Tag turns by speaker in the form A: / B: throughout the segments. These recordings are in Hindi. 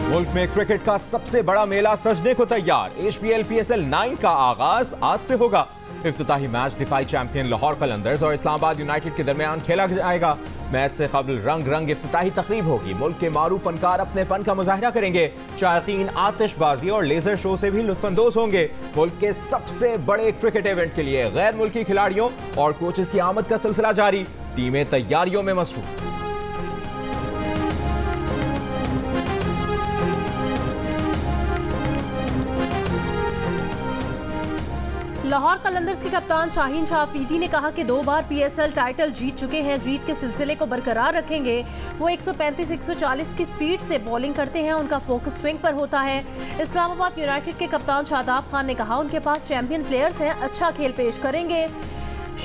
A: मुल्क में क्रिकेट का सबसे बड़ा मेला सजने को तैयार। HPL PSL 9 का आगाज आज से होगा। इफ्तिताही मैच दिफाई चैंपियन लाहौर कलंदर्स और इस्लामाबाद यूनाइटेड के दरमियान खेला जाएगा। मैच से कबल रंग रंग इफ्तिताही तकरीब होगी। मुल्क के मारूफ फनकार अपने फन का मुजाहिरा करेंगे। शायकीन आतिशबाजी और लेजर शो से भी लुत्फानंदोज होंगे। मुल्क के सबसे बड़े क्रिकेट इवेंट के लिए गैर मुल्की खिलाड़ियों और कोचेस की आमद का सिलसिला जारी। टीमें तैयारियों में मसरूफ।
B: लाहौर कलंदर्स के कप्तान शाहीन शाह अफरीदी ने कहा कि 2 बार PSL टाइटल जीत चुके हैं। जीत के सिलसिले को बरकरार रखेंगे। वो 135-140 की स्पीड से बॉलिंग करते हैं। उनका फोकस स्विंग पर होता है। इस्लामाबाद यूनाइटेड के कप्तान शादाब खान ने कहा उनके पास चैंपियन प्लेयर्स हैं, अच्छा खेल पेश करेंगे।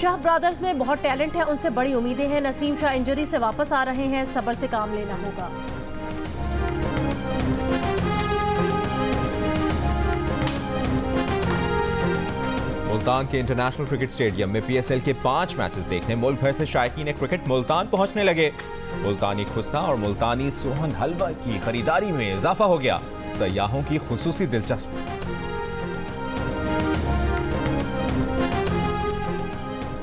B: शाह ब्रदर्स में बहुत टैलेंट है, उनसे बड़ी उम्मीदें हैं। नसीम शाह इंजरी से वापस आ रहे हैं, सब्र से काम लेना होगा।
A: मुल्तान के इंटरनेशनल क्रिकेट स्टेडियम में PSL के 5 मैचेस देखने मुल्क भर से शायकीन क्रिकेट मुल्तान पहुंचने लगे। मुल्तानी खुस्सा और मुल्तानी सोहन हलवा की खरीदारी में इजाफा हो गया। सयाहों की खुसूसी दिलचस्पी।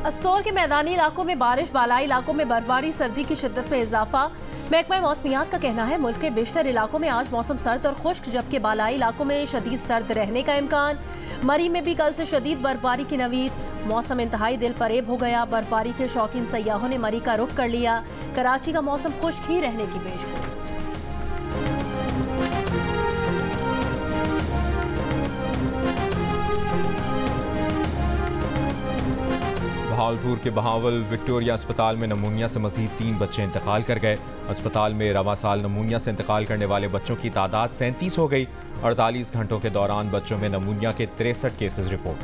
B: अस्तौर के मैदानी इलाकों में बारिश, बालाई इलाकों में बर्फबारी, सर्दी की शिद्दत में इजाफा। महकमा मौसमियात का कहना है मुल्क के बेशतर इलाकों में आज मौसम सर्द और खुश्क, जबकि बालाई इलाकों में शदीद सर्द रहने का इम्कान। मरी में भी कल से शदीद बर्फबारी की नवीद। मौसम इंतहाई दिल फरेब हो गया। बर्फबारी के शौकीन सयाहों ने मरी का रुख कर लिया। कराची का मौसम खुश्क ही रहने की पेशगोई।
A: बहावलपुर के बहावल विक्टोरिया अस्पताल में नमूनिया से मजीद 3 बच्चे इंतकाल कर गए। अस्पताल में रवा साल नमूनिया से इंतकाल करने वाले बच्चों की तादाद 37 हो गई। 48 घंटों के दौरान बच्चों में नमूनिया के 63 केसेस रिपोर्ट।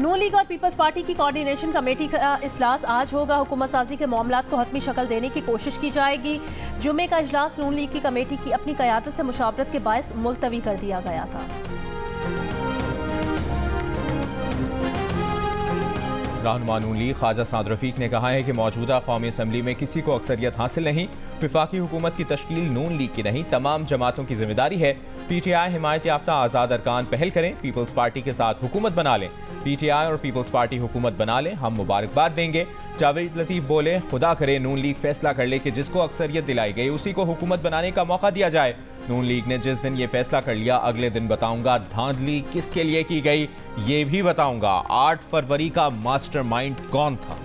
B: नून लीग और पीपल्स पार्टी की कोऑर्डिनेशन कमेटी का इजलास आज होगा। हुकूमत साजी के मामलात को हतमी शक्ल देने की कोशिश की जाएगी। जुमे का इजलास नून लीग की कमेटी की अपनी क़यादत से मुशावरत के बायस मुलतवी कर दिया गया था।
A: रहनुमा नून लीग ख्वाजा साद रफीक ने कहा है कि मौजूदा कौमी असम्बली में किसी को अक्सरियत हासिल नहीं। विफाकी हुकूमत की तश्कील नून लीग की नहीं, तमाम जमातों की जिम्मेदारी है। PTI हिमायत याफ्ता आज़ाद अरकान पहल करें, पीपल्स पार्टी के साथ हुकूमत बना लें। PTI और पीपल्स पार्टी हुकूमत बना लें, हम मुबारकबाद देंगे। जावेद लतीफ़ बोले खुदा करे नून लीग फैसला कर ले कि जिसको अक्सरियत दिलाई गई उसी को हुकूमत बनाने का मौका दिया जाए। नून लीग ने जिस दिन ये फैसला कर लिया अगले दिन बताऊंगा धांधली किसके लिए की गई, ये भी बताऊंगा 8 फरवरी का मास्टरमाइंड कौन था।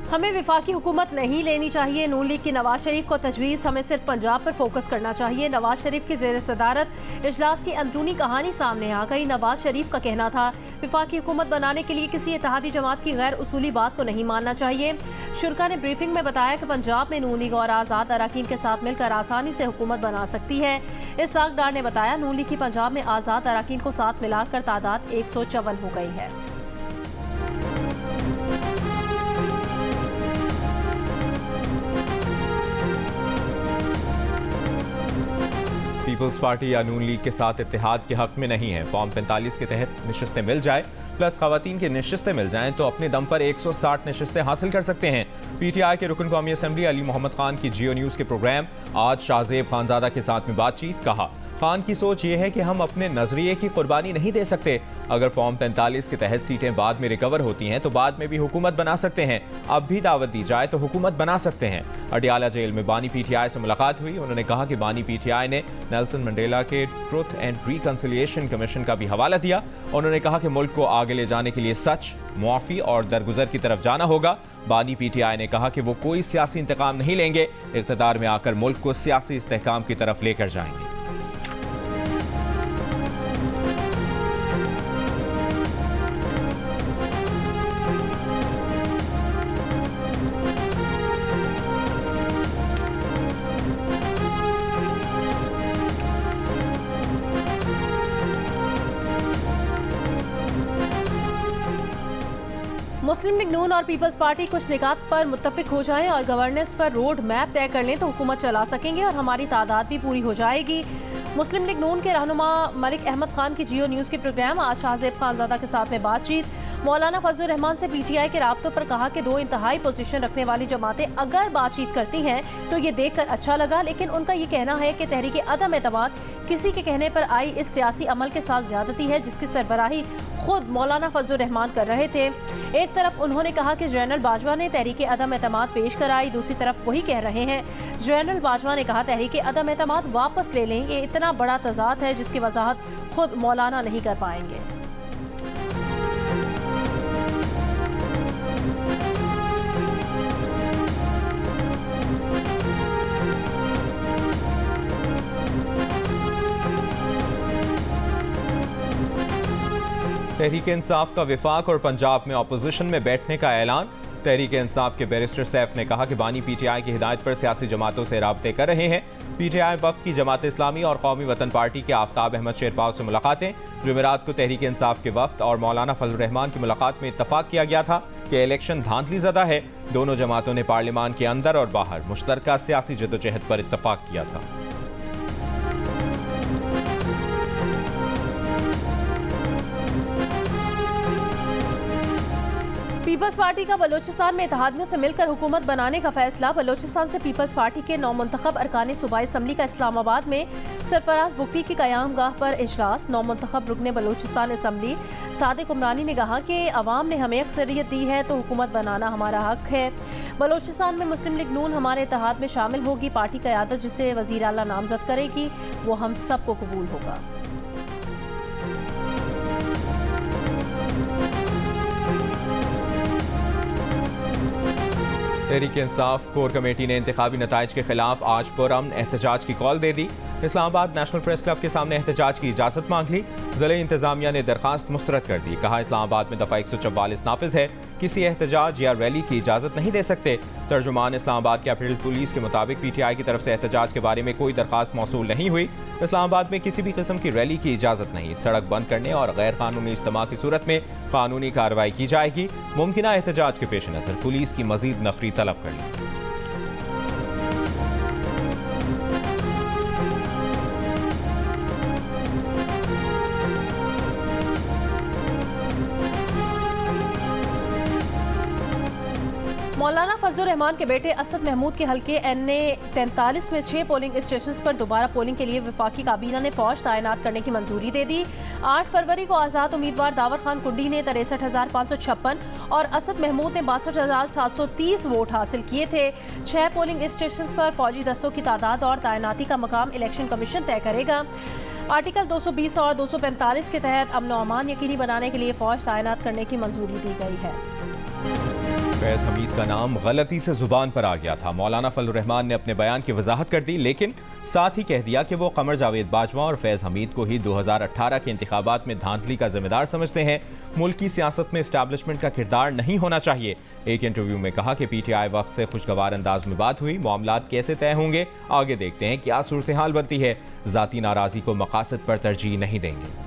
B: हमें विफाकी हुकूमत नहीं लेनी चाहिए। नून लीग की नवाज शरीफ को तजवीज़, हमें सिर्फ पंजाब पर फोकस करना चाहिए। नवाज शरीफ की ज़ेर सदारत इजलास की अंदरूनी कहानी सामने आ गई। नवाज शरीफ का कहना था विफाकी हुकूमत बनाने के लिए किसी इत्तेहादी जमात की गैर उसूली बात को नहीं मानना चाहिए। शुरा ने ब्रीफिंग में बताया कि पंजाब में नून लीग और आज़ाद अरकान के साथ मिलकर आसानी से हुकूमत बना सकती है। इसहाक डार ने बताया नून लीग की पंजाब में आज़ाद अरकान को साथ मिलाकर तादाद 154 हो गई है।
A: पीपल्स पार्टी या नून लीग के साथ इत्तेहाद के हक में नहीं है। फॉर्म 45 के तहत नशिस्तें मिल जाए प्लस खवातीन की नशिस्तें मिल जाएं तो अपने दम पर 160 नशिस्तें हासिल कर सकते हैं। PTI के रुकन कौमी असम्बली अली मोहम्मद खान की जियो न्यूज़ के प्रोग्राम आज शाहजेब खानजादा के साथ में बातचीत। कहा खान की सोच ये है कि हम अपने नजरिए की कुर्बानी नहीं दे सकते। अगर फॉर्म 45 के तहत सीटें बाद में रिकवर होती हैं तो बाद में भी हुकूमत बना सकते हैं। अब भी दावत दी जाए तो हुकूमत बना सकते हैं। अडियाला जेल में बानी PTI से मुलाकात हुई। उन्होंने कहा कि बानी PTI ने नेल्सन मंडेला के ट्रुथ एंड रिकंसिलिएशन कमीशन का भी हवाला दिया। उन्होंने कहा कि मुल्क को आगे ले जाने के लिए सच, मुआफ़ी और दरगुजर की तरफ जाना होगा। बानी PTI ने कहा कि वो कोई सियासी इंतकाम नहीं लेंगे, इक़्तिदार में आकर मुल्क को सियासी इस्तेहकाम की तरफ लेकर जाएंगे।
B: मुस्लिम लीग नून और पीपल्स पार्टी कुछ निकात पर मुत्तफिक हो जाएं और गवर्नेंस पर रोड मैप तय कर लें तो हुकूमत चला सकेंगे और हमारी तादाद भी पूरी हो जाएगी। मुस्लिम लीग नून के रहनुमा मलिक अहमद खान की जियो न्यूज़ के प्रोग्राम आज शाहजेब खानजादा के साथ में बातचीत। मौलाना फजलुर रहमान से पीटीआई के राब्तों पर कहा कि दो इंतहाई पोजीशन रखने वाली जमातें अगर बातचीत करती हैं तो ये देखकर अच्छा लगा, लेकिन उनका ये कहना है कि तहरीक अदम एतमाद किसी के कहने पर आई इस सियासी अमल के साथ ज्यादती है जिसकी सरबराही खुद मौलाना फजलुर रहमान कर रहे थे। एक तरफ उन्होंने कहा कि जनरल बाजवा ने तहरीक अदम एतमाद पेश कराई, दूसरी तरफ वही कह रहे हैं। जनरल बाजवा ने कहा तहरीक अदम एतमाद वापस ले लें, ये इतना बड़ा तजाद है जिसकी वजाहत खुद मौलाना नहीं कर पाएंगे।
A: तहरीक इंसाफ का विफाक और पंजाब में अपोजिशन में बैठने का ऐलान। तहरीक इंसाफ के बैरिस्टर सैफ ने कहा कि बानी पीटीआई की हिदायत पर सियासी जमातों से राब्ते कर रहे हैं। पीटीआई वफ्द की जमात इस्लामी और कौमी वतन पार्टी के आफ्ताब अहमद शेरपाव से मुलाकातें। जुमेरात को तहरीक इंसाफ के वफ्द और मौलाना फजलुर रहमान की मुलाकात में इत्तफाक किया गया था कि इलेक्शन धांधली ज़दा है। दोनों जमातों ने पार्लियामान के अंदर और बाहर मुश्तरका सियासी जदोजहद पर इत्तफाक किया था।
B: पीपल्स पार्टी का बलोचिस्तान में इत्तेहादियों से मिलकर हुकूमत बनाने का फैसला। बलोचिस्तान से पीपल्स पार्टी के नौमुंतखब अरकान सूबाई असम्बली का इस्लामाबाद में सरफराज बुगटी की क़यामगाह पर इजलास। नौमुंतखब रुकने बलोचिस्तान असम्बली सादिक उमरानी ने कहा कि अवाम ने हमें अक्सरियत दी है तो हुकूमत बनाना हमारा हक है। बलोचिस्तान में मुस्लिम लीग नून हमारे इत्तेहाद में शामिल होगी। पार्टी क़यादत जिसे वज़ीर आला नामज़द करेगी वो हम सबको कबूल होगा।
A: तहरीक इंसाफ कोर कमेटी ने इंतखाबी नताइज के खिलाफ आज पुरअमन एहतजाज की कॉल दे दी। इस्लामाबाद नेशनल प्रेस क्लब के सामने एहतजाज की इजाज़त मांग ली। ज़िले इंतजामिया ने दरखास्त मुस्तरद कर दी। कहा इस्लामाबाद में दफ़ा 144 नाफिज है, किसी एहतजाज या रैली की इजाज़त नहीं दे सकते। तर्जुमान इस्लामाबाद कैपिटल पुलिस के मुताबिक पीटीआई की तरफ से एहतजाज के बारे में कोई दरखास्त मौसूल नहीं हुई। इस्लामाबाद में किसी भी किस्म की रैली की इजाज़त नहीं। सड़क बंद करने और गैर कानूनी इज्तिमा की सूरत में कानूनी कार्रवाई की जाएगी। मुमकिन एहतजाज के पेश नज़र पुलिस की मजीद नफरी तलब कर ली।
B: मौलाना फजलुर रहमान के बेटे असद महमूद के हल्के NA 43 में 6 पोलिंग स्टेशन पर दोबारा पोलिंग के लिए वफाकी काबीना ने फौज तैनात करने की मंजूरी दे दी। 8 फरवरी को आज़ाद उम्मीदवार दावर खान कुंडी ने 63,556 और असद महमूद ने 62,730 वोट हासिल किए थे। 6 पोलिंग स्टेशन पर फौजी दस्तों की तादाद और तैनाती का मकाम इलेक्शन कमीशन तय करेगा। आर्टिकल 220 और 245 के तहत अमन व अमान यकीनी बनाने के लिए फौज तैनात करने की मंजूरी दी गई है।
A: फैज हमीद का नाम गलती से जुबान पर आ गया था। मौलाना फजलुर रहमान ने अपने बयान की वजाहत कर दी, लेकिन साथ ही कह दिया कि वो कमर जावेद बाजवा और फैज हमीद को ही 2018 के इंतखाबात में धांधली का जिम्मेदार समझते हैं। मुल्क की सियासत में एस्टैब्लिशमेंट का किरदार नहीं होना चाहिए। एक इंटरव्यू में कहा कि पीटीआई वफ्द से खुशगवार अंदाज में बात हुई, मामलात कैसे तय होंगे आगे देखते हैं क्या सूरत हाल बनती है। जाती नाराजगी को मकासद पर तरजीह नहीं देंगे।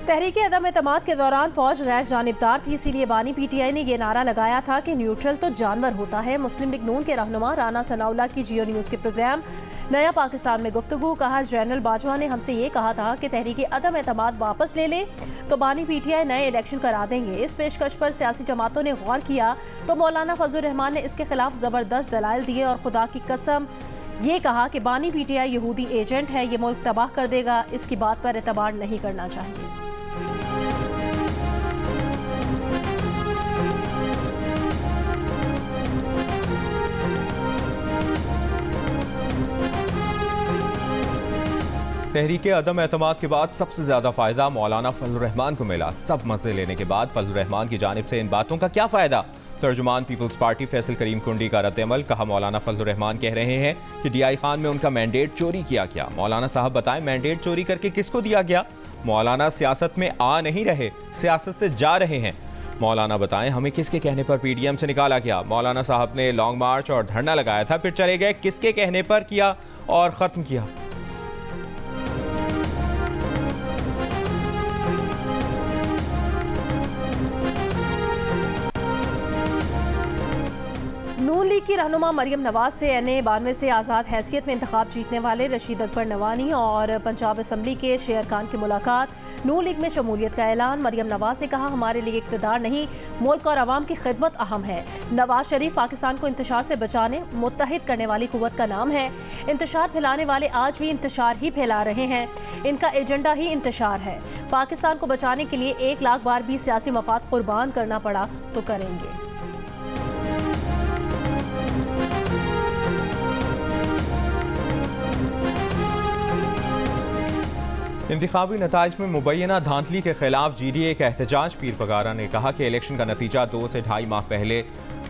B: तहरीक अदम एतमाद के दौरान फौज गैर जानिबदार थी, इसीलिए बानी पीटीआई ने यह नारा लगाया था कि न्यूट्रल तो जानवर होता है। मुस्लिम लीग नून के रहनुमा राना सनाउल्लाह की जियो न्यूज़ के प्रोग्राम नया पाकिस्तान में गुफ्तगू। कहा जनरल बाजवा ने हमसे ये कहा था कि तहरीक अदम एतमाद वापस ले ले तो बानी पीटीआई नए इलेक्शन करा देंगे। इस पेशकश पर सियासी जमातों ने गौर किया तो मौलाना फजलुर रहमान ने इसके खिलाफ ज़बरदस्त दलाइल दिए और खुदा की कसम ये कहा कि बानी पीटीआई यहूदी एजेंट है, ये मुल्क तबाह कर देगा। इसकी बात पर एतबार नहीं करना चाहिए।
A: तहरीक अदम एतमाद के बाद सबसे ज्यादा फायदा मौलाना फजलुर रहमान को मिला। सब मजे लेने के बाद फजलुर रहमान की जानिब से इन बातों का क्या फायदा? तर्जुमान पीपल्स पार्टी फैसल करीम कुंडी का रद्द-ए-अमल। कहा मौलाना फजलुर रहमान कह रहे हैं कि DI खान में उनका मैंडेट चोरी किया गया। मौलाना साहब बताएं मैंडेट चोरी करके किसको दिया गया? मौलाना सियासत में आ नहीं रहे, सियासत से जा रहे हैं। मौलाना बताएं हमें किसके कहने पर पीडीएम से निकाला गया। मौलाना साहब ने लॉन्ग मार्च और धरना लगाया था, फिर चले गए, किसके कहने पर किया और ख़त्म किया।
B: नून लीग की रहनुमा मरियम नवाज से NA 92 से आज़ाद हैसियत में इंतखाब जीतने वाले रशीद अकबर नवानी और पंजाब असम्बली के शेर खान की मुलाकात, नून लीग में शमूलियत का ऐलान। मरियम नवाज ने कहा हमारे लिए इक़्तिदार नहीं, मुल्क और आवाम की खिदमत अहम है। नवाज शरीफ पाकिस्तान को इंतशार से बचाने मुत्तहिद करने वाली कुव्वत का नाम है। इंतशार फैलाने वाले आज भी इंतशार ही फैला रहे हैं, इनका एजेंडा ही इंतशार है। पाकिस्तान को बचाने के लिए 1 लाख बार भी सियासी मफाद कुर्बान करना पड़ा तो करेंगे।
A: इंतखाबी नताइज में मुबैना धांधली के खिलाफ GDA का एहतजाज। पीर पगारा ने कहा कि इलेक्शन का नतीजा 2 से 2.5 माह पहले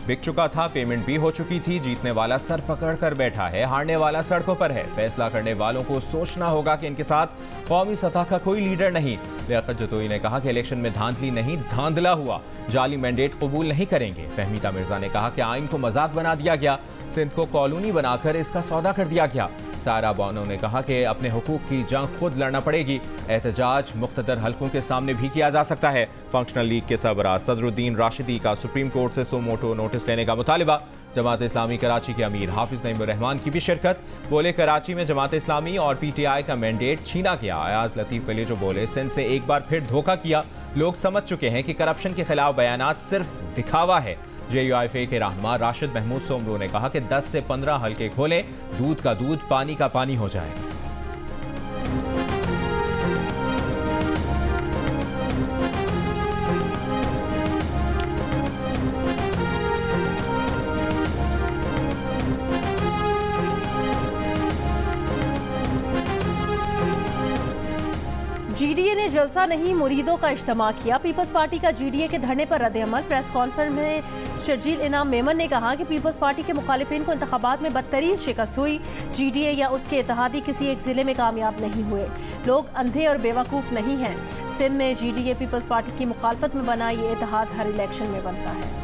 A: बिक चुका था, पेमेंट भी हो चुकी थी। जीतने वाला सर पकड़ कर बैठा है, हारने वाला सड़कों पर है। फैसला करने वालों को सोचना होगा कि इनके साथ कौमी सतह का कोई लीडर नहीं। लियाकत जतोई ने कहा कि इलेक्शन में धांधली नहीं, धांधला हुआ, जाली मैंडेट कबूल नहीं करेंगे। फहमीदा मिर्जा ने कहा कि आइन को मजाक बना दिया गया, सिंध को कॉलोनी बनाकर इसका सौदा कर दिया गया। सारा बानो ने कहा कि अपने हुकूक की जंग खुद लड़ना पड़ेगी। एहतजाज मुख्तदर हलकों के सामने भी किया जा सकता है। फंक्शनल लीग के सरबराह सदरुद्दीन राशिदी का सुप्रीम कोर्ट से सुमोटो नोटिस लेने का मुतालिबा। जमात इस्लामी कराची के अमीर हाफिज नईमुर रहमान की भी शिरकत। बोले कराची में जमात इस्लामी और PTI का मैंडेट छीना गया। अयाज लतीफ पहले जो बोले सिंध से एक बार फिर धोखा किया। लोग समझ चुके हैं कि करप्शन के खिलाफ बयानात सिर्फ दिखावा है। JUIFA के रहनुमा राशिद महमूद सोमरू ने कहा कि 10 से 15 हल्के खोले, दूध का दूध पानी का पानी हो जाए।
B: GDA ने जलसा नहीं मुरीदों का इज्तिमा किया। पीपल्स पार्टी का GDA के धरने पर रद्द-ए-अमल। प्रेस कॉन्फ्रेंस में शर्जील इनाम मेमन ने कहा कि पीपल्स पार्टी के मुखालिफिन को इंतखाबात में बदतरीन शिकस्त हुई। GDA या उसके इत्तेहादी किसी एक जिले में कामयाब नहीं हुए। लोग अंधे और बेवकूफ़ नहीं हैं। सिंध में GDA पीपल्स पार्टी की मुखालफत में बना ये इत्तेहाद हर इलेक्शन में बनता है।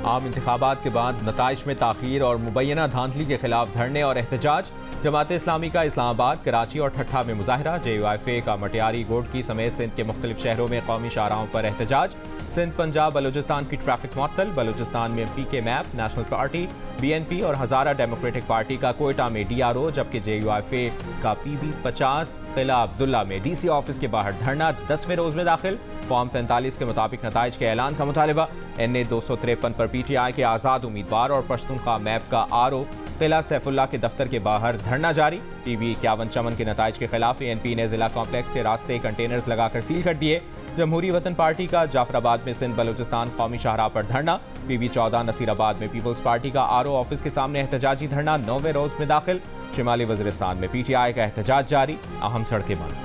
A: आम इंतखाबात के बाद नताइज में ताख़ीर और मुबैना धांधली के खिलाफ धरने और एहतजाज। जमात इस्लामी का इस्लामाबाद, कराची और ठट्ठा में मुजाहरा। JUIFA का मटियारी, गोडकी समेत सिंध के मुख्तलिफ शहरों में कौमी शाहराहों पर एहतजाज। सिंध, पंजाब, बलूचिस्तान की ट्रैफिक मुअत्तल। बलूचिस्तान में PK map, national party, BNP और हज़ारा डेमोक्रेटिक पार्टी का कोयटा में DRO, जबकि JUIFA का PB 50 किला अब्दुल्ला में DC ऑफिस के बाहर धरना 10वें रोज में दाखिल। फॉर्म 45 के मुताबिक नताइज के ऐलान का मुतालिबा। NA 253 पर PTI के आज़ाद उम्मीदवार और पश्तूनख्वा मैप का RO किला सैफुल्ला के दफ्तर के बाहर धरना जारी। PB 51 चमन के नताइज के खिलाफ ANP ने जिला कॉम्प्लेक्स के रास्ते कंटेनर्स लगाकर सील कर दिए। जमहूरी वतन पार्टी का जाफराबाद में सिंध बलूचिस्तान कौमी शाहराह पर धरना। PB 14 नसीराबाद में पीपल्स पार्टी का RO ऑफिस के सामने एहतजाजी धरना 9वें रोज में दाखिल। शिमाली वज़ीरिस्तान में PTI का एहतजाज जारी, अहम सड़कें बंद।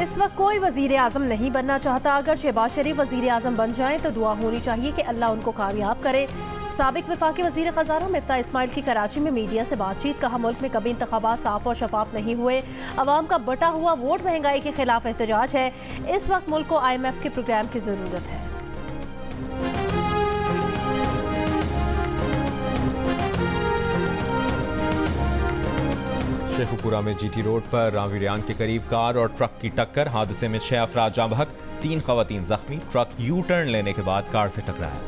B: इस वक्त कोई वजीर आजम नहीं बनना चाहता। अगर शहबाज शरीफ वजीर आजम बन जाएं तो दुआ होनी चाहिए कि अल्लाह उनको कामयाब करे। साबिक वफाकी वजीर खजाना मिफ्ता इस्माइल की कराची में मीडिया से बातचीत। कहा मुल्क में कभी इंतखाबात साफ और शफाफ नहीं हुए। अवाम का बटा हुआ वोट महंगाई के खिलाफ एहतजाज है। इस वक्त मुल्क को IMF के प्रोग्राम की जरूरत है।
A: शेखुपुरा में GT रोड पर रामवीरियान के करीब कार और ट्रक की टक्कर। हादसे में 6 अफराद जाँ बहक, 3 खवातीन जख्मी। ट्रक यू टर्न लेने के बाद कार से टकराया।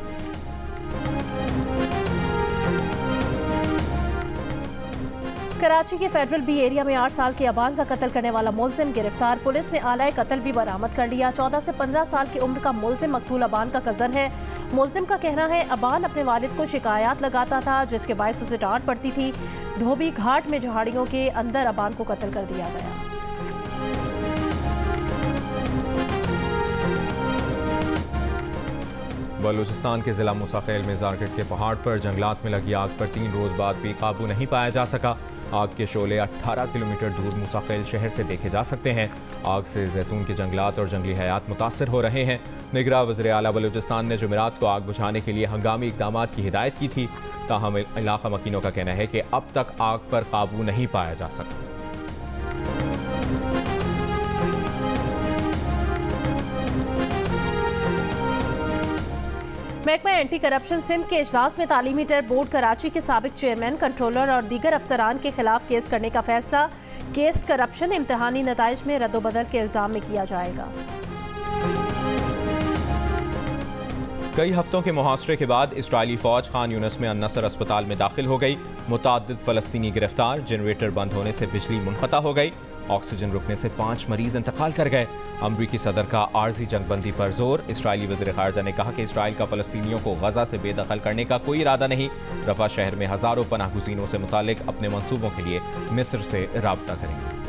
B: कराची के फेडरल बी एरिया में 8 साल के अबान का कत्ल करने वाला मुलजिम गिरफ्तार। पुलिस ने आलाए कत्ल भी बरामद कर लिया। 14 से 15 साल की उम्र का मुलजिम मकतूल अबान का कजन है। मुलजिम का कहना है अबान अपने वालिद को शिकायत लगाता था, जिसके बायस उसे डांट पड़ती थी। धोबी घाट में झाड़ियों के अंदर अबान को कत्ल कर दिया गया।
A: बलूचिस्तान के जिला मुसाखेल में जारगट के पहाड़ पर जंगलात में लगी आग पर 3 रोज बाद भी काबू नहीं पाया जा सका। आग के शोले 18 किलोमीटर दूर मुसाखेल शहर से देखे जा सकते हैं। आग से जैतून के जंगलात और जंगली हयात मुतासर हो रहे हैं। निगरां वज़ीर आला बलूचिस्तान ने जुमेरात को आग बुझाने के लिए हंगामी इक़दामात की हिदायत की थी। ताहम इलाका मकीनों का कहना है कि अब तक आग पर काबू नहीं पाया जा सका।
B: महकमा एंटी करप्शन सिंध के इजलास में तालीमी टर बोर्ड कराची के साबिक चेयरमैन, कंट्रोलर और दीगर अफसरान के खिलाफ केस करने का फैसला। केस करप्शन इम्तिहानी नताइज में रद्दोबदल के इल्जाम में किया जाएगा।
A: कई हफ्तों के मुहासरे के बाद इस्राइली फौज खान यूनिस में अन-नसर अस्पताल में दाखिल हो गई। मुताद्दिद फ़लस्तीनी गिरफ्तार, जनरेटर बंद होने से बिजली मुनक़ता हो गई। ऑक्सीजन रुकने से 5 मरीज इंतकाल कर गए। अमरीकी सदर का आर्जी जंगबंदी पर जोर। इस्राइली वज़ीर ख़ारजा ने कहा कि इसराइल का फ़लस्तीनियों को गज़ा से बेदखल करने का कोई इरादा नहीं। रफ़ा शहर में हज़ारों पनाह गुज़ीनों से मुताल्लिक़ अपने मंसूबों के लिए मिस्र से राब्ता करेंगे।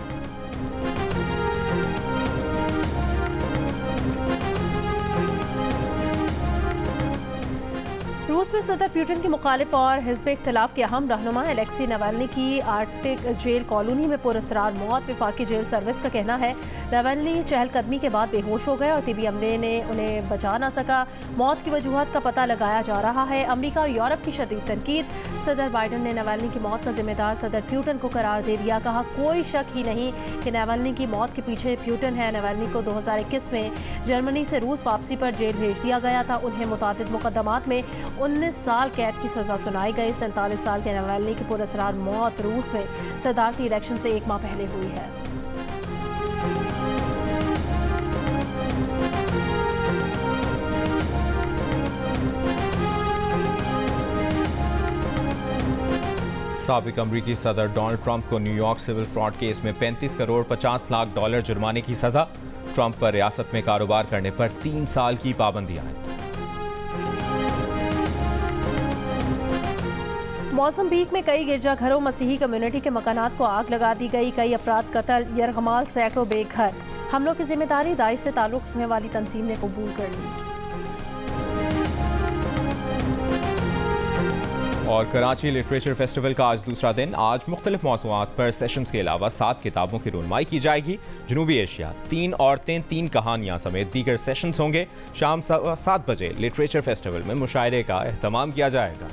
B: रूस में सदर प्यूटिन के मुखालिफ और हिज़्ब इख्तिलाफ के अहम रहनुमा एलेक्सी नवाल्नी की आर्कटिक जेल कॉलोनी में पुरअसरार मौत। वफाकी जेल सर्विस का कहना है नवाल्नी चहलकदमी के बाद बेहोश हो गए और तिबी अमले ने उन्हें बचा ना सका। मौत की वजूहत का पता लगाया जा रहा है। अमरीका और यूरोप की शदीद तनकीद। सदर बाइडन ने नवाल्नी की मौत का जिम्मेदार सदर प्यूटिन को करार दे दिया। कहा कोई शक ही नहीं कि नवाल्नी की मौत के पीछे प्यूटिन है। नवाल्नी को 2021 में जर्मनी से रूस वापसी पर जेल भेज दिया गया था। उन्हें मुतादिद मुकदमात में 19 साल कैद की सजा सुनाई गई। 47 साल के नवाल्नी की पुरअसरार मौत रूस में सदारती इलेक्शन से 1 माह पहले हुई है।
A: साबिक अमरीकी सदर डोनाल्ड ट्रंप को न्यूयॉर्क सिविल फ्रॉड केस में 35 करोड़ 50 लाख डॉलर जुर्माने की सजा। ट्रंप पर रियासत में कारोबार करने पर 3 साल की पाबंदी आयद।
B: मोज़म्बिक में कई गिरजाघरों मसीही कम्युनिटी के मकानात को आग लगा दी गई। कई अफराद कत्ल, यरगमाल सैकड़ों बेघर। हमलों की जिम्मेदारी दाइश से ताल्लुक़ रखने वाली तंजीम ने कबूल कर ली।
A: और कराची लिटरेचर फेस्टिवल का आज दूसरा दिन। आज मुख्तलिफ मौज़ूआत पर सेशंस के अलावा 7 किताबों की रुनमाई की जाएगी। जनूबी एशिया, 3 औरतें 3 कहानियां समेत दीगर सेशंस होंगे। शाम 7 बजे लिटरेचर फेस्टिवल में मुशायरे का एहतमाम किया जाएगा।